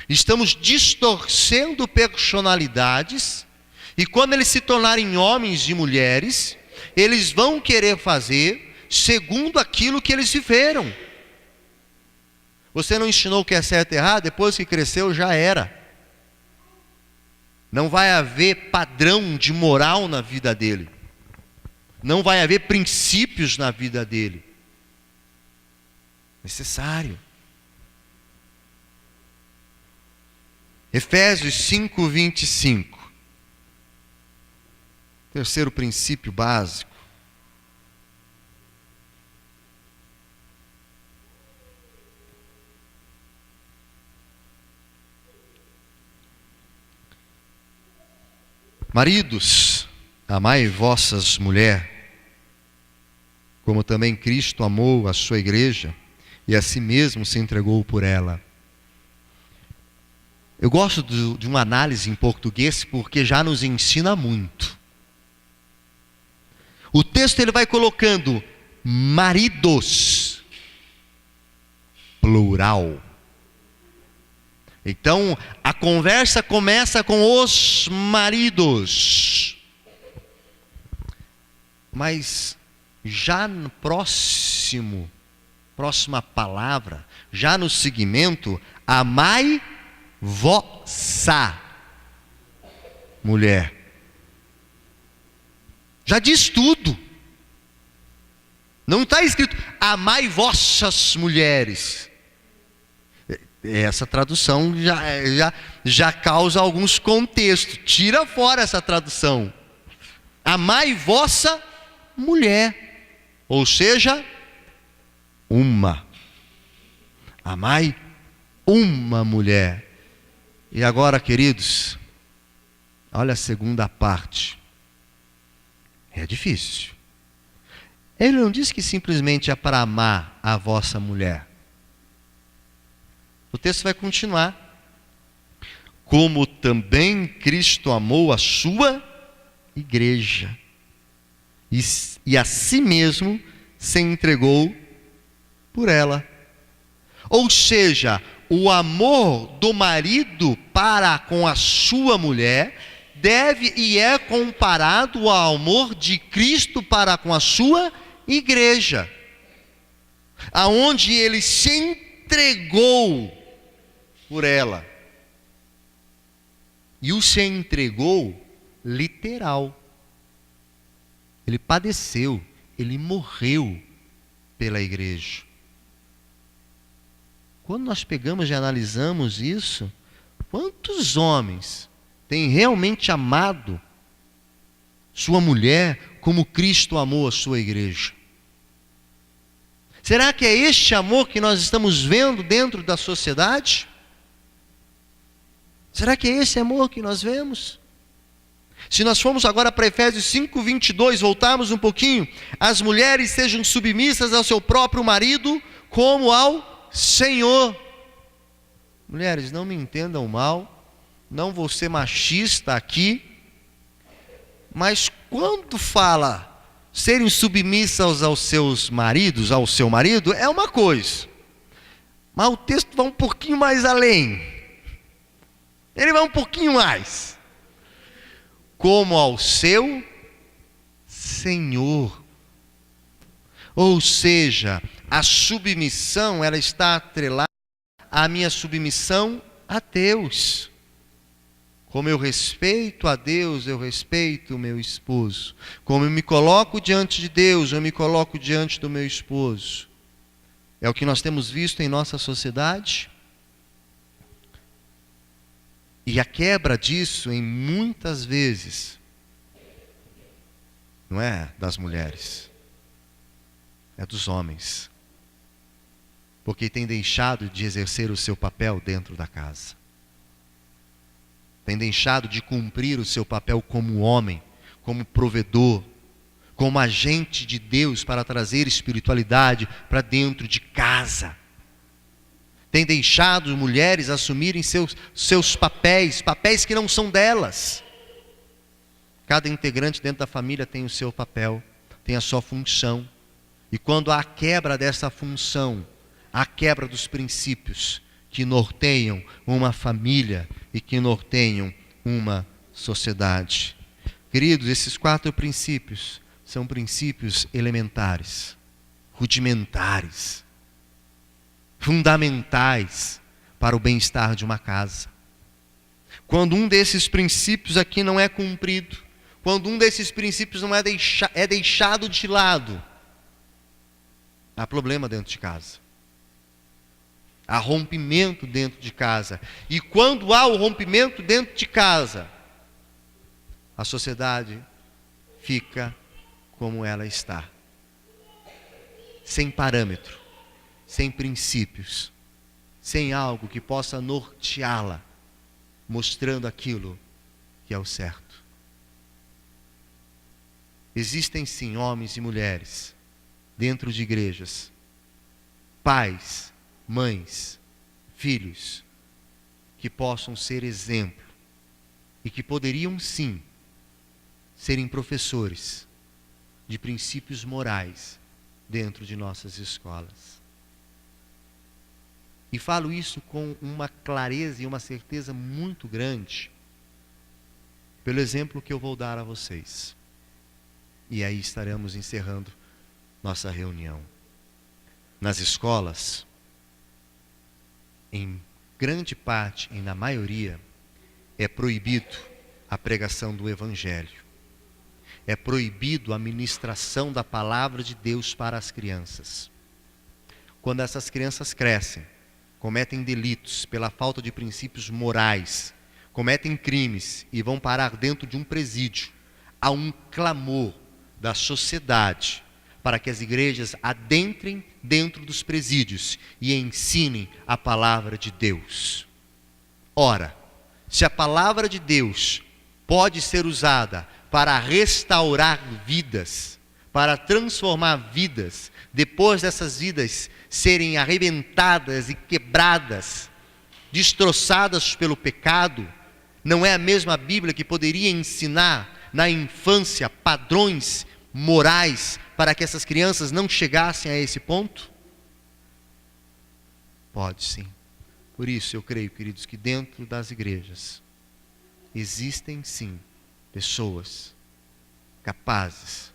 estamos distorcendo personalidades. E quando eles se tornarem homens e mulheres, eles vão querer fazer segundo aquilo que eles viveram. Você não ensinou o que é certo e errado, depois que cresceu já era. Não vai haver padrão de moral na vida dele. Não vai haver princípios na vida dele. Necessário. Efésios 5:25. Terceiro princípio básico. Maridos, amai vossas mulheres, como também Cristo amou a sua igreja e a si mesmo se entregou por ela. Eu gosto de uma análise em português porque já nos ensina muito. O texto ele vai colocando maridos, plural. Então, a conversa começa com os maridos. Mas já no próxima palavra, já no segmento, amai vossa mulher. Já diz tudo. Não está escrito amai vossas mulheres. Essa tradução já causa alguns contextos. Tira fora essa tradução. Amai vossa mulher. Ou seja, uma. Amai uma mulher. E agora, queridos, olha a segunda parte. É difícil. Ele não diz que simplesmente é para amar a vossa mulher. O texto vai continuar. Como também Cristo amou a sua igreja. E a si mesmo se entregou por ela. Ou seja, o amor do marido para com a sua mulher deve e é comparado ao amor de Cristo para com a sua igreja, aonde ele se entregou por ela. E o se entregou literal. Ele padeceu, ele morreu pela igreja. Quando nós pegamos e analisamos isso, quantos homens têm realmente amado sua mulher como Cristo amou a sua igreja? Será que é este amor que nós estamos vendo dentro da sociedade? Será que é esse amor que nós vemos? Se nós formos agora para Efésios 5:22, voltarmos um pouquinho, as mulheres sejam submissas ao seu próprio marido como ao Senhor. Mulheres, não me entendam mal, não vou ser machista aqui, mas quando fala serem submissas aos seus maridos, ao seu marido, é uma coisa, mas o texto vai um pouquinho mais além. Ele vai um pouquinho mais. Como ao seu Senhor. Ou seja, a submissão, ela está atrelada à minha submissão a Deus. Como eu respeito a Deus, eu respeito o meu esposo. Como eu me coloco diante de Deus, eu me coloco diante do meu esposo. É o que nós temos visto em nossa sociedade. E a quebra disso, em muitas vezes, não é das mulheres, é dos homens. Porque tem deixado de exercer o seu papel dentro da casa. Tem deixado de cumprir o seu papel como homem, como provedor, como agente de Deus para trazer espiritualidade para dentro de casa. Tem deixado mulheres assumirem seus papéis que não são delas. Cada integrante dentro da família tem o seu papel, tem a sua função. E quando há a quebra dessa função, a quebra dos princípios que norteiam uma família e que norteiam uma sociedade. Queridos, esses 4 princípios são princípios elementares, rudimentares, fundamentais para o bem-estar de uma casa. Quando um desses princípios aqui não é cumprido, quando um desses princípios não é deixado de lado, há problema dentro de casa. Há rompimento dentro de casa. E quando há o rompimento dentro de casa, a sociedade fica como ela está. Sem parâmetro, sem princípios, sem algo que possa norteá-la, mostrando aquilo que é o certo. Existem sim homens e mulheres dentro de igrejas, pais, mães, filhos, que possam ser exemplo e que poderiam sim serem professores, de princípios morais dentro de nossas escolas. E falo isso com uma clareza e uma certeza muito grande, pelo exemplo que eu vou dar a vocês. E aí estaremos encerrando nossa reunião. Nas escolas, em grande parte e na maioria, é proibido a pregação do Evangelho. É proibido a ministração da palavra de Deus para as crianças. Quando essas crianças crescem, cometem delitos pela falta de princípios morais, cometem crimes e vão parar dentro de um presídio, há um clamor da sociedade para que as igrejas adentrem dentro dos presídios e ensinem a palavra de Deus. Ora, se a palavra de Deus pode ser usada para restaurar vidas, para transformar vidas, depois dessas vidas serem arrebentadas e quebradas, destroçadas pelo pecado, não é a mesma Bíblia que poderia ensinar na infância padrões morais para que essas crianças não chegassem a esse ponto? Pode sim. Por isso eu creio, queridos, que dentro das igrejas existem sim pessoas capazes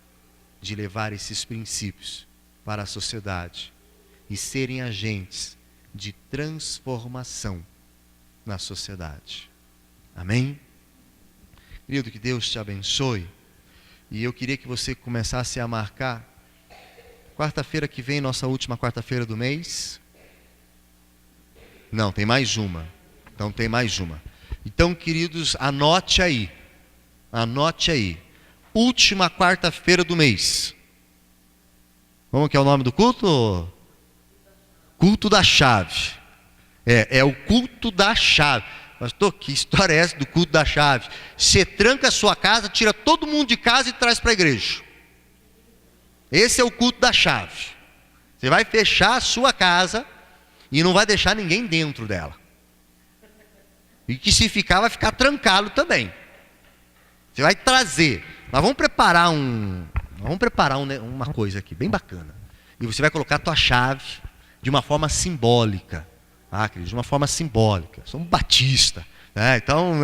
de levar esses princípios para a sociedade e serem agentes de transformação na sociedade. Amém? Querido, que Deus te abençoe. E eu queria que você começasse a marcar quarta-feira que vem, nossa última quarta-feira do mês. Não, tem mais uma. Então tem mais uma. Então, queridos, anote aí. Anote aí. Última quarta-feira do mês. Como que é o nome do culto? Culto da chave. É o culto da chave. Pastor, que história é essa do culto da chave? Você tranca a sua casa, tira todo mundo de casa e traz para a igreja. Esse é o culto da chave. Você vai fechar a sua casa e não vai deixar ninguém dentro dela. E que se ficar, vai ficar trancado também. Você vai trazer. Nós vamos preparar uma coisa aqui, bem bacana. E você vai colocar a tua chave de uma forma simbólica. Queridos, de uma forma simbólica. Somos batista, né? Então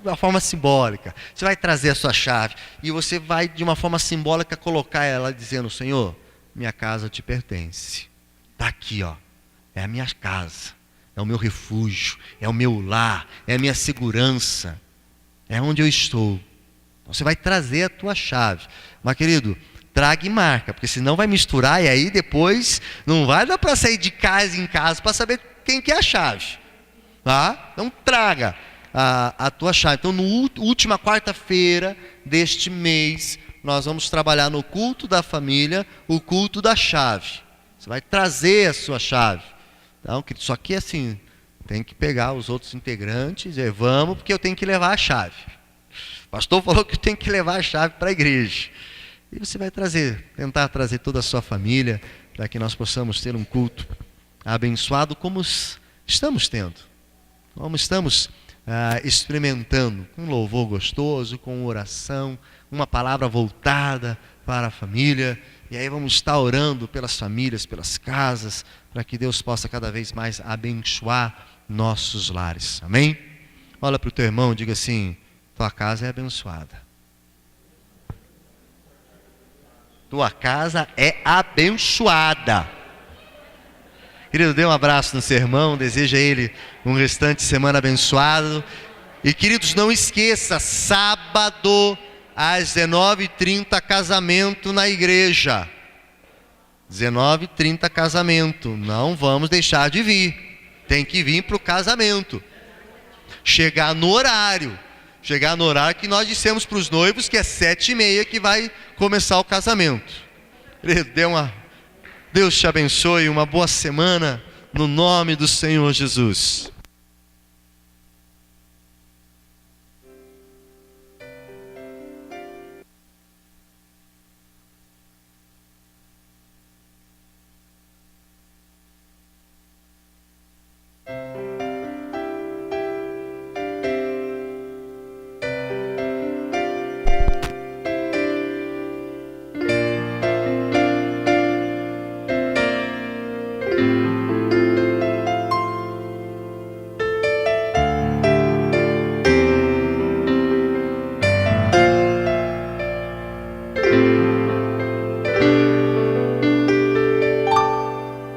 uma forma simbólica. Você vai trazer a sua chave e você vai de uma forma simbólica colocar ela dizendo: Senhor, minha casa te pertence. Está aqui, ó. É a minha casa, é o meu refúgio, é o meu lar, é a minha segurança, é onde eu estou. Então você vai trazer a tua chave. Mas, querido, traga e marca, porque senão vai misturar e aí depois não vai dar para sair de casa em casa para saber quem que é a chave. Tá? Então traga a tua chave. Então, na última quarta-feira deste mês, nós vamos trabalhar no culto da família, o culto da chave. Você vai trazer a sua chave. Então, só que assim, tem que pegar os outros integrantes e dizer: vamos, porque eu tenho que levar a chave. O pastor falou que eu tenho que levar a chave para a igreja. E você vai tentar trazer toda a sua família, para que nós possamos ter um culto abençoado como estamos tendo. Como estamos experimentando, com um louvor gostoso, com oração, uma palavra voltada para a família. E aí vamos estar orando pelas famílias, pelas casas, para que Deus possa cada vez mais abençoar nossos lares. Amém? Olha para o teu irmão e diga assim: tua casa é abençoada. Tua casa é abençoada. Querido, dê um abraço no seu irmão, deseja a ele um restante de semana abençoado. E, queridos, não esqueça, sábado às 19h30, casamento na igreja. 19h30, casamento. Não vamos deixar de vir. Tem que vir para o casamento. Chegar no horário que nós dissemos para os noivos, que é 7h30 que vai começar o casamento. Deus te abençoe, uma boa semana, no nome do Senhor Jesus.